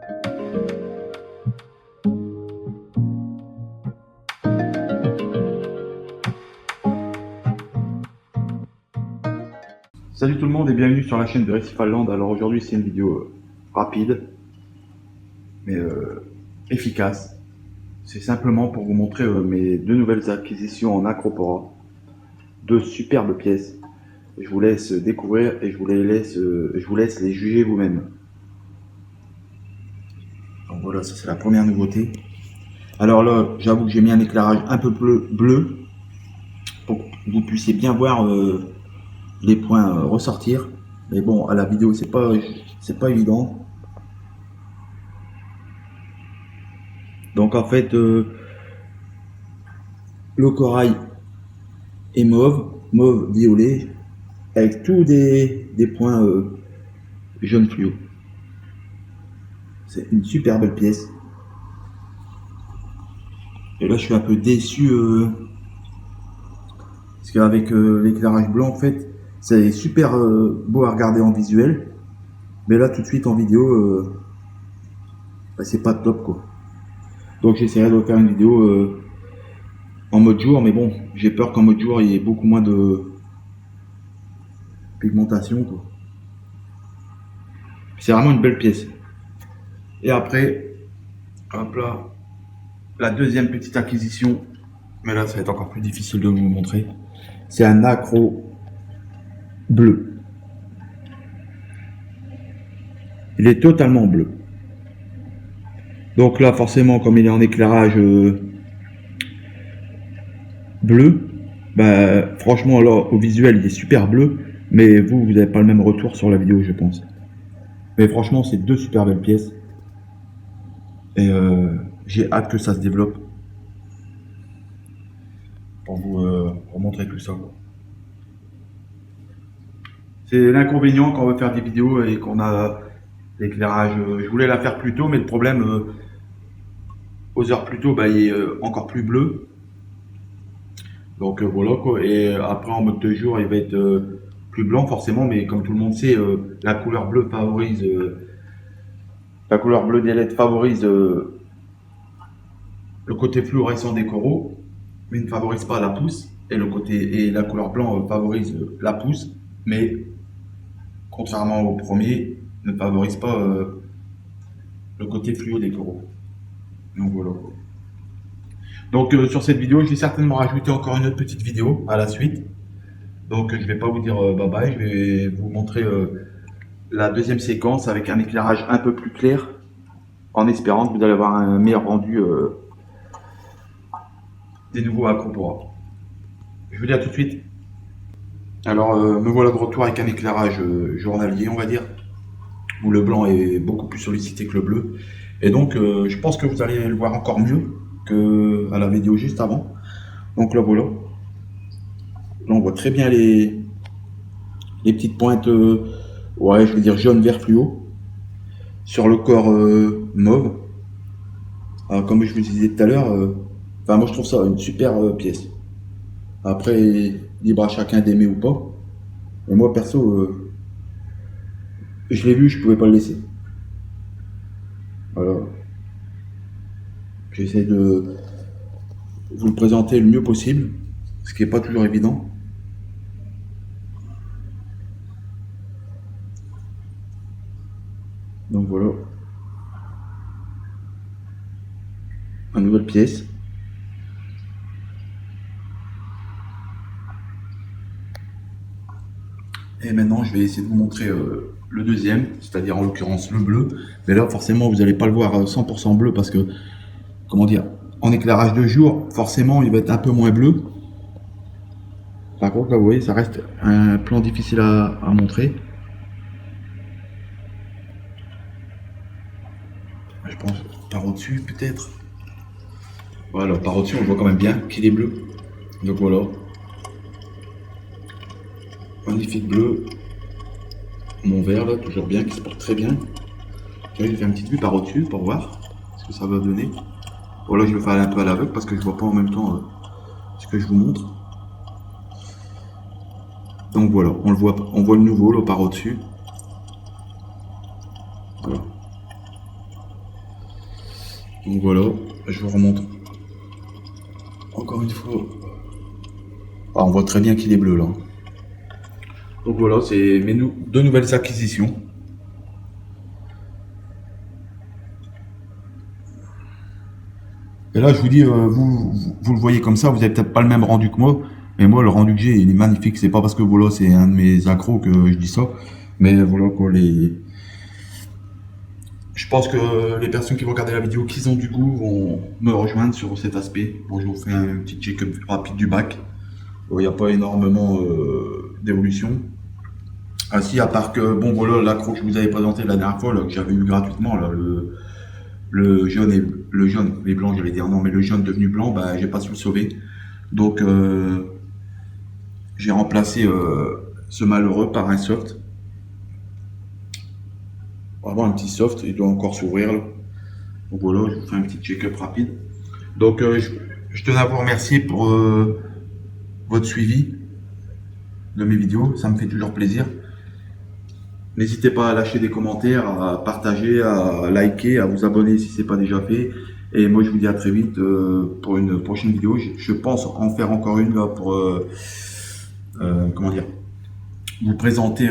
Salut tout le monde et bienvenue sur la chaîne de Recifalland. Alors aujourd'hui c'est une vidéo rapide mais efficace. C'est simplement pour vous montrer mes deux nouvelles acquisitions en Acropora. Deux superbes pièces. Je vous laisse découvrir et je vous laisse les juger vous-même. Donc voilà, ça c'est la première nouveauté. Alors là, j'avoue que j'ai mis un éclairage un peu bleu pour que vous puissiez bien voir les points ressortir. Mais bon, à la vidéo, c'est pas évident. Donc en fait, le corail est mauve violet, avec tous des points jaune fluo. C'est une super belle pièce. Et là, je suis un peu déçu parce qu'avec l'éclairage blanc, en fait, c'est super beau à regarder en visuel, mais là, tout de suite en vidéo, bah, c'est pas top quoi. Donc, j'essaierai de faire une vidéo en mode jour, mais bon, j'ai peur qu'en mode jour, il y ait beaucoup moins de pigmentation quoi. C'est vraiment une belle pièce. Et après, hop là, la deuxième petite acquisition, mais là, ça va être encore plus difficile de vous montrer. C'est un accro bleu. Il est totalement bleu. Donc là, forcément, comme il est en éclairage bleu, bah, franchement, là, au visuel, il est super bleu, mais vous n'avez pas le même retour sur la vidéo, je pense. Mais franchement, c'est deux super belles pièces. Et j'ai hâte que ça se développe pour vous montrer tout ça. C'est l'inconvénient quand on veut faire des vidéos et qu'on a l'éclairage. Je voulais la faire plus tôt, mais le problème, aux heures plus tôt, bah, il est encore plus bleu. Donc voilà quoi. Et après en mode de jour, il va être plus blanc forcément, mais comme tout le monde sait, la couleur bleue favorise, la couleur bleue des LED favorise le côté fluorescent des coraux, mais ne favorise pas la pousse. Et la couleur blanc favorise la pousse, mais contrairement au premier, ne favorise pas le côté fluo des coraux. Donc voilà. Donc sur cette vidéo, je vais certainement rajouter encore une autre petite vidéo à la suite. Donc je vais pas vous dire bye bye, je vais vous montrer la deuxième séquence avec un éclairage un peu plus clair, en espérant que vous allez avoir un meilleur rendu des nouveaux Acropora. Je vous dis à tout de suite. Alors me voilà de retour avec un éclairage journalier, on va dire, où le blanc est beaucoup plus sollicité que le bleu. Et donc je pense que vous allez le voir encore mieux que à la vidéo juste avant. Donc là voilà. Là on voit très bien les petites pointes, ouais je vais dire jaune vert fluo, sur le corps mauve. Alors, comme je vous disais tout à l'heure, enfin moi je trouve ça une super pièce. Après, libre à chacun d'aimer ou pas. Mais moi perso, je l'ai vu, je pouvais pas le laisser. Voilà. J'essaie de vous le présenter le mieux possible, ce qui n'est pas toujours évident. Donc voilà. Une nouvelle pièce. Et maintenant, je vais essayer de vous montrer le deuxième, c'est-à-dire en l'occurrence le bleu. Mais là, forcément, vous n'allez pas le voir 100% bleu parce que, comment dire, en éclairage de jour, forcément, il va être un peu moins bleu. Par contre, là, vous voyez, ça reste un plan difficile à montrer. Je pense par au-dessus, peut-être. Voilà, par au-dessus, on voit quand même bien qu'il est bleu. Donc voilà. Magnifique bleu. Mon vert, là, toujours bien, qui se porte très bien. Je vais faire une petite vue par au-dessus pour voir ce que ça va donner. Voilà, je vais faire un peu à l'aveugle parce que je vois pas en même temps ce que je vous montre. Donc voilà, on voit le nouveau là par au-dessus. Voilà. Donc voilà, je vous remonte encore une fois. Ah, on voit très bien qu'il est bleu là. Donc voilà, c'est mes deux nouvelles acquisitions. Et là, je vous dis, vous le voyez comme ça, vous n'avez peut-être pas le même rendu que moi. Mais moi, le rendu que j'ai, il est magnifique. C'est pas parce que voilà, c'est un de mes accros que je dis ça. Mais voilà, quoi, je pense que les personnes qui vont regarder la vidéo, qui ont du goût, vont me rejoindre sur cet aspect. Bon, je vous fais un petit check-up rapide du bac. Il n'y a pas énormément d'évolution. Ah si, à part que, bon, voilà, l'accro que je vous avais présenté la dernière fois, là, que j'avais eu gratuitement, là, le jaune, le jaune, les blancs, j'allais dire non, mais le jaune devenu blanc, bah, j'ai pas su le sauver. Donc, j'ai remplacé ce malheureux par un soft. Vraiment un petit soft, il doit encore s'ouvrir là. Donc voilà, je vous fais un petit check-up rapide. Donc, je tenais à vous remercier pour votre suivi de mes vidéos, ça me fait toujours plaisir. N'hésitez pas à lâcher des commentaires, à partager, à liker, à vous abonner si ce n'est pas déjà fait. Et moi, je vous dis à très vite pour une prochaine vidéo. Je pense en faire encore une là pour comment dire, vous présenter.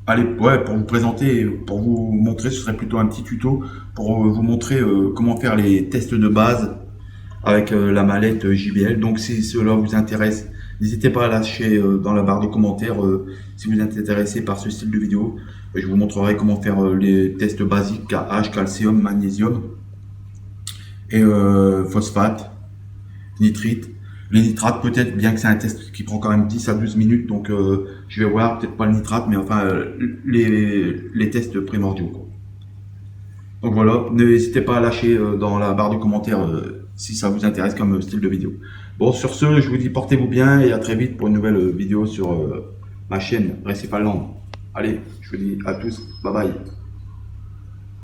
Allez, ouais, pour vous présenter, pour vous montrer, ce serait plutôt un petit tuto pour vous montrer comment faire les tests de base avec la mallette JBL. Donc si cela vous intéresse, n'hésitez pas à lâcher dans la barre de commentaires si vous êtes intéressé par ce style de vidéo. Je vous montrerai comment faire les tests basiques KH, calcium, magnésium et phosphate, nitrite. Les nitrates peut-être, bien que c'est un test qui prend quand même 10 à 12 minutes, donc je vais voir, peut-être pas le nitrate, mais enfin les tests primordiaux, quoi. Donc voilà, n'hésitez pas à lâcher dans la barre de commentaires si ça vous intéresse comme style de vidéo. Bon, sur ce, je vous dis portez-vous bien et à très vite pour une nouvelle vidéo sur ma chaîne Récifalland. Allez, je vous dis à tous, bye bye.